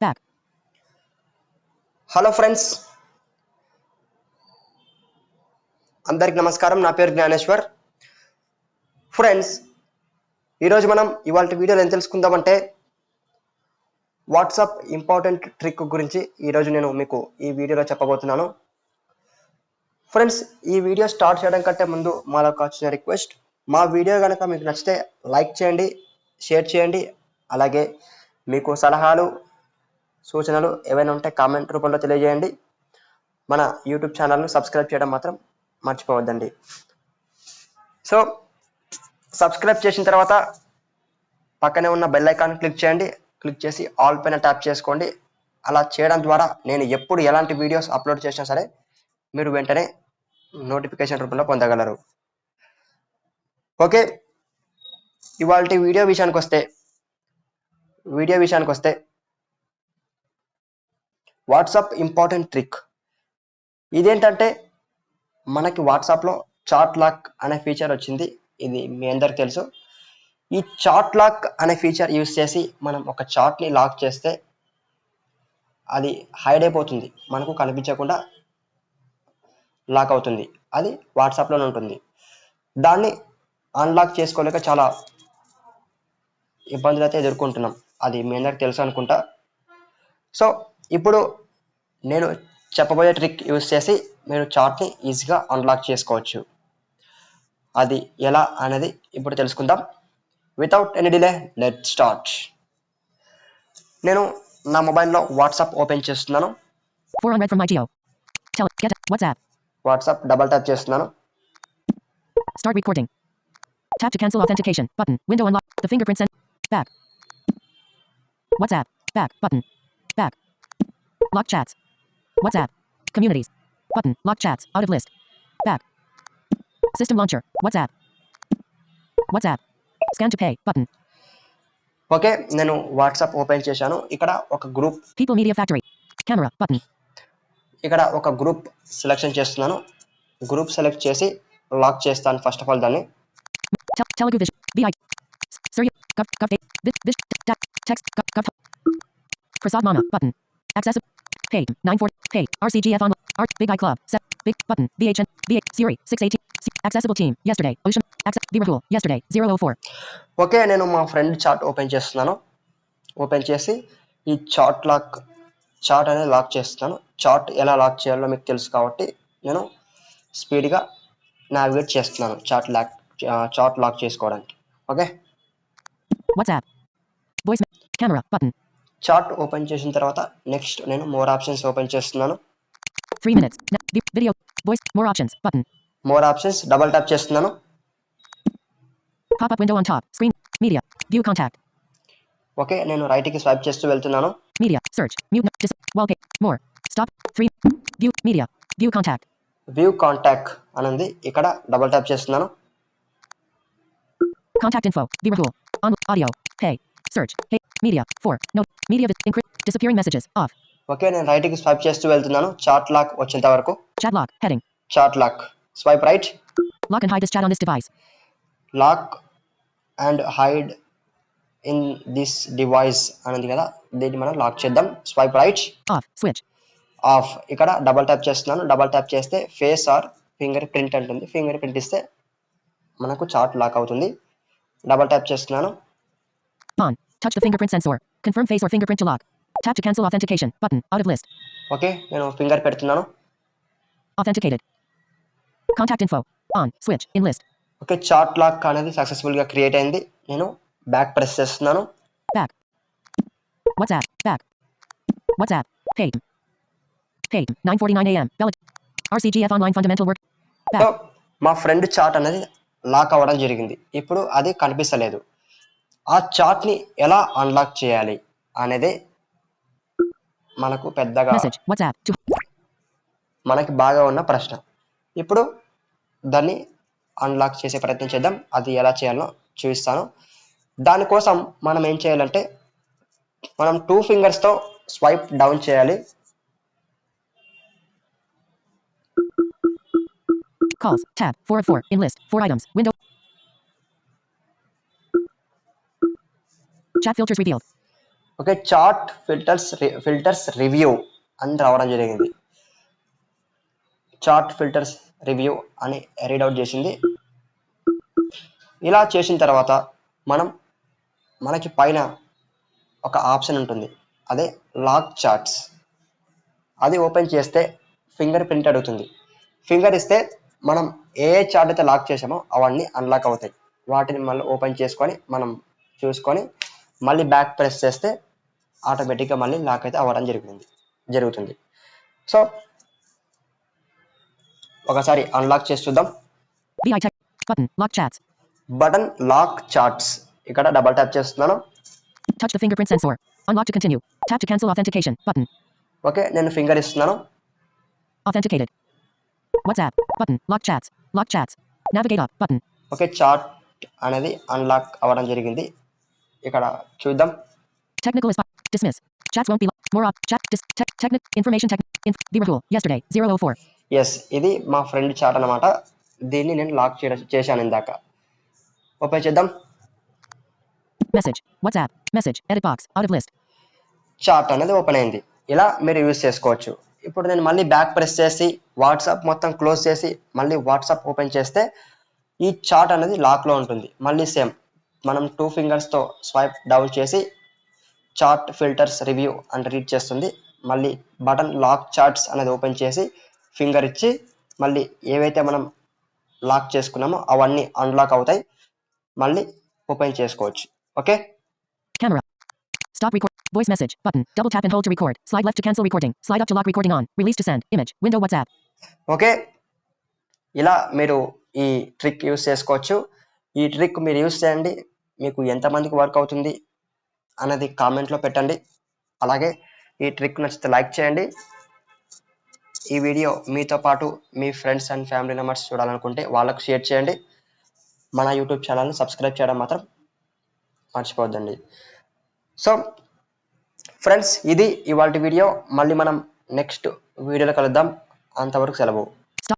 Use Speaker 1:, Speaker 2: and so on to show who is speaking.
Speaker 1: Back.
Speaker 2: Hello friends, అందరికి నమస్కారం. నా పేరు జ్ఞానేశ్వర్. ఫ్రెండ్స్, ఈరోజు మనం ఇవాళ వీడియోలో ఏం తెలుసుకుందామంటే వాట్సాప్ ఇంపార్టెంట్ ట్రిక్ గురించి ఈరోజు నేను మీకు ఈ వీడియోలో చెప్పబోతున్నాను. ఫ్రెండ్స్, ఈ వీడియో స్టార్ట్ చేయడం కంటే ముందు మాకు వచ్చిన రిక్వెస్ట్, మా వీడియో కనుక మీకు నచ్చితే లైక్ చేయండి, షేర్ చేయండి. అలాగే మీకు సలహాలు సూచనలు ఏవైనా ఉంటే కామెంట్ రూపంలో తెలియజేయండి. మన యూట్యూబ్ ఛానల్ను సబ్స్క్రైబ్ చేయడం మాత్రం మర్చిపోవద్దండి. సో సబ్స్క్రైబ్ చేసిన తర్వాత పక్కనే ఉన్న బెల్ ఐకాన్ క్లిక్ చేయండి. క్లిక్ చేసి ఆల్ పైన ట్యాప్ చేసుకోండి. అలా చేయడం ద్వారా నేను ఎప్పుడు ఎలాంటి వీడియోస్ అప్లోడ్ చేసినా సరే మీరు వెంటనే నోటిఫికేషన్ రూపంలో పొందగలరు. ఓకే, ఇవాళ వీడియో విషయానికి వస్తే వాట్సాప్ ఇంపార్టెంట్ ట్రిక్ ఇదేంటంటే, మనకి వాట్సాప్లో చాట్ లాక్ అనే ఫీచర్ వచ్చింది. ఇది మీ అందరికి తెలుసు. ఈ చాట్ లాక్ అనే ఫీచర్ యూజ్ చేసి మనం ఒక చాట్ని లాక్ చేస్తే అది హైడ్ అయిపోతుంది, మనకు కనిపించకుండా లాక్ అవుతుంది. అది వాట్సాప్లోనే ఉంటుంది. దాన్ని అన్లాక్ చేసుకోలేక చాలా ఇబ్బందులు అయితే ఎదుర్కొంటున్నాం. అది మీ అందరికి తెలుసు అనుకుంటా. సో ఇప్పుడు నేను చెప్పబోయే ట్రిక్ యూజ్ చేసి మీరు చాట్ని ఈజీగా అన్లాక్ చేసుకోవచ్చు. అది ఎలా అనేది ఇప్పుడు తెలుసుకుందాం. Without any delay let start. నేను నా మొబైల్లో వాట్సాప్ ఓపెన్ చేస్తున్నాను.
Speaker 1: 4 unread from my geo. Get WhatsApp.
Speaker 2: WhatsApp double tap చేస్తున్నాను.
Speaker 1: Start recording. Tap to cancel authentication button. Window unlock. The fingerprint sent. Back. WhatsApp. Back button. Back. Lock chats. WhatsApp. Communities. Button. Lock chats. Out of list. Back. System launcher. WhatsApp. WhatsApp. Scan to pay button.
Speaker 2: Okay, నేను WhatsApp open చేశాను. ఇక్కడ ఒక group
Speaker 1: People Media Factory. Camera button.
Speaker 2: ఇక్కడ ఒక group selection చేస్తున్నాను. Group select చేసి lock చేస్తాను. First of all దాన్ని
Speaker 1: Telugu Vision. VI. Surya. Gov. Text. Gov. Prasad Mama button. Accessible. Pay 940. Pay. RCGF on. Art. Big I Club. Set. Big button. VHN. VH. Siri. 618. Accessible team. Yesterday. Ocean. Access. Virahul. Yesterday. 004.
Speaker 2: Okay, నేను మా friend chat open చేస్తున్నాను. Open చేసి ఈ chat అనేది lock చేస్తున్నాను. Chat ఎలా lock చేయాలో మీకు తెలుసు కాబట్టి నేను స్పీడ్గా నావిగేట్ చేస్తున్నాను చాట్ లాక్ చేసుకోవడానికి. Okay,
Speaker 1: WhatsApp. Voice. Camera button.
Speaker 2: Chat open చేసిన తర్వాత నెక్స్ట్ నేను మోర్ ఆప్షన్స్ ఓపెన్ చేస్తున్నాను.
Speaker 1: 3 minutes. Video. Voice. More options button.
Speaker 2: More options double tap చేస్తున్నాను.
Speaker 1: Pop-up window on top. Screen. Media. View contact.
Speaker 2: Okay, నేను రైట్కి swipe చేస్తూ వెళ్తున్నాను.
Speaker 1: Media. Search. Mute. Wallpaper. More. Stop. 3. View. Media. View contact.
Speaker 2: View contact అనేది ఇక్కడ double tap చేస్తున్నాను.
Speaker 1: Contact info. Virahul. On. Audio. Pay. Search. Hey. Media. 4. Note. Media. Encrypt. Disappearing messages. Off.
Speaker 2: Okay, నేను రైట్కి swipe చేస్తూ వెళ్తున్నాను. Chat lock వచ్చేంత వరకు.
Speaker 1: Chat lock. Heading.
Speaker 2: Chat lock. Swipe right.
Speaker 1: Lock and hide this chat on this device.
Speaker 2: Lock and hide in this device అనేది కదా, దీన్ని మనం లాక్ చేద్దాం. Swipe right.
Speaker 1: Off. Switch.
Speaker 2: Off. ఇక్కడ డబల్ ట్యాప్ చేస్తున్నాను. Double tap చేస్తే face or fingerprint అంటుంది. Fingerprint ఇస్తే మనకు చాట్ లాక్ అవుతుంది. డబల్ ట్యాప్ చేస్తున్నాను.
Speaker 1: On. Touch the fingerprint sensor. Confirm face or fingerprint to lock. Tap to cancel authentication button. Out of list.
Speaker 2: Okay, నేను finger పెడుతున్నాను.
Speaker 1: Authenticated. Contact info. On. Switch. In list.
Speaker 2: Okay, chat lock అనేది సక్సెస్ఫుల్గా create అయింది. నేను back press చేస్తున్నాను.
Speaker 1: Back. WhatsApp. Back. WhatsApp. Paid. 9:49 a.m. Bella. RCGF online fundamental work.
Speaker 2: So
Speaker 1: Back.
Speaker 2: మా friend chat అనేది lock అవ్వడం జరిగింది. ఇప్పుడు అది కనిపిస్తలేదు. ఆ చాట్ని ఎలా అన్లాక్ చేయాలి అనేది మనకు పెద్దగా
Speaker 1: Message. WhatsApp.
Speaker 2: మనకి బాగా ఉన్న ప్రశ్న. ఇప్పుడు దాన్ని అన్లాక్ చేసే ప్రయత్నం చేద్దాం. అది ఎలా చేయాలో చూపిస్తాను. దానికోసం మనం ఏం చేయాలంటే, మనం 2 ఫింగర్స్తో స్వైప్ డౌన్ చేయాలి.
Speaker 1: Calls. Tab. 4 of 4. In list. 4 items. Window. Chat filters revealed.
Speaker 2: Okay, chat filters review అని రావడం జరిగింది. చాట్ ఫిల్టర్స్ రివ్యూ అని రీడ్ అవుట్ చేసింది. ఇలా చేసిన తర్వాత మనకి పైన ఒక ఆప్షన్ ఉంటుంది, అదే లాక్ చార్ట్స్. అది ఓపెన్ చేస్తే ఫింగర్ ప్రింట్ అడుగుతుంది. ఫింగర్ ఇస్తే మనం ఏ చార్ట్ అయితే లాక్ చేసామో అవన్నీ అన్లాక్ అవుతాయి. వాటిని మళ్ళీ ఓపెన్ చేసుకొని మనం చూసుకొని మళ్ళీ బ్యాక్ ప్రెస్ చేస్తే ఆటోమేటిక్గా మళ్ళీ లాక్ అయితే అవ్వడం జరుగుతుంది. సో ఒకసారి అన్లాక్ చేసి చూద్దాం.
Speaker 1: VI text button. Lock chats.
Speaker 2: Button lock chats, ఇక్కడ డబల్ ట్యాప్ చేస్తున్నాను.
Speaker 1: Touch the fingerprint sensor. Unlock to continue. Tap to cancel authentication button.
Speaker 2: Okay, నేను ఫింగర్ ఇస్తున్నాను.
Speaker 1: Authenticated. WhatsApp button. Lock chats. Lock chats. Navigate up button.
Speaker 2: Okay, chat అనేది unlock అవ్వడం జరిగింది. ఇక్కడ చూద్దాం.
Speaker 1: Technical is dismiss. Chats won't be more up. Chat technic information Rahul yesterday 004.
Speaker 2: Yes, ఇది మా friend chat అన్నమాట. దీన్ని నేను లాక్ చేశాను ఇందాక. ఓపెన్ చేద్దాం.
Speaker 1: Message. WhatsApp. Message. Edit box. Out of list.
Speaker 2: Chat అనేది ఓపెన్ అయింది. ఇలా మీరు యూజ్ చేసుకోవచ్చు. ఇప్పుడు నేను మళ్ళీ బ్యాక్ ప్రెస్ చేసి వాట్సాప్ మొత్తం క్లోజ్ చేసి మళ్ళీ వాట్సాప్ ఓపెన్ చేస్తే ఈ చాట్ అనేది లాక్లో ఉంటుంది. మళ్ళీ సేమ్ మనం 2 ఫింగర్స్తో స్వైప్ డౌన్ చేసి చాట్ ఫిల్టర్స్ రివ్యూ అని రీడ్ చేస్తుంది. మళ్ళీ బటన్ లాక్ చార్ట్స్ అనేది ఓపెన్ చేసి ఫింగర్ ఇచ్చి మళ్ళీ ఏవైతే మనం లాక్ చేసుకున్నామో అవన్నీ అన్లాక్ అవుతాయి. మళ్ళీ ఓపెన్ చేసుకోవచ్చు. Okay,
Speaker 1: Camera. Stop record. Voice message button. Double tap and hold to record. Slide left to cancel recording. Slide up to lock recording on. Release to send. Image. Window WhatsApp.
Speaker 2: Okay, ఇలా మీరు ఈ trick use చేసుకోవచ్చు. ఈ trick మీరు use చేయండి. మీకు ఎంతమందికి work అవుతుంది అన్నది కామెంట్లో పెట్టండి. అలాగే ఈ ట్రిక్ నచ్చితే లైక్ చేయండి. ఈ వీడియో మీతో పాటు మీ ఫ్రెండ్స్ అండ్ ఫ్యామిలీ మెంబర్స్ చూడాలనుకుంటే వాళ్ళకు షేర్ చేయండి. మన యూట్యూబ్ ఛానల్ని సబ్స్క్రైబ్ చేయడం మాత్రం మర్చిపోవద్దండి. సో ఫ్రెండ్స్, ఇది ఇవాల్టి వీడియో. మళ్ళీ మనం నెక్స్ట్ వీడియోలో కలుద్దాం. అంతవరకు సెలవు.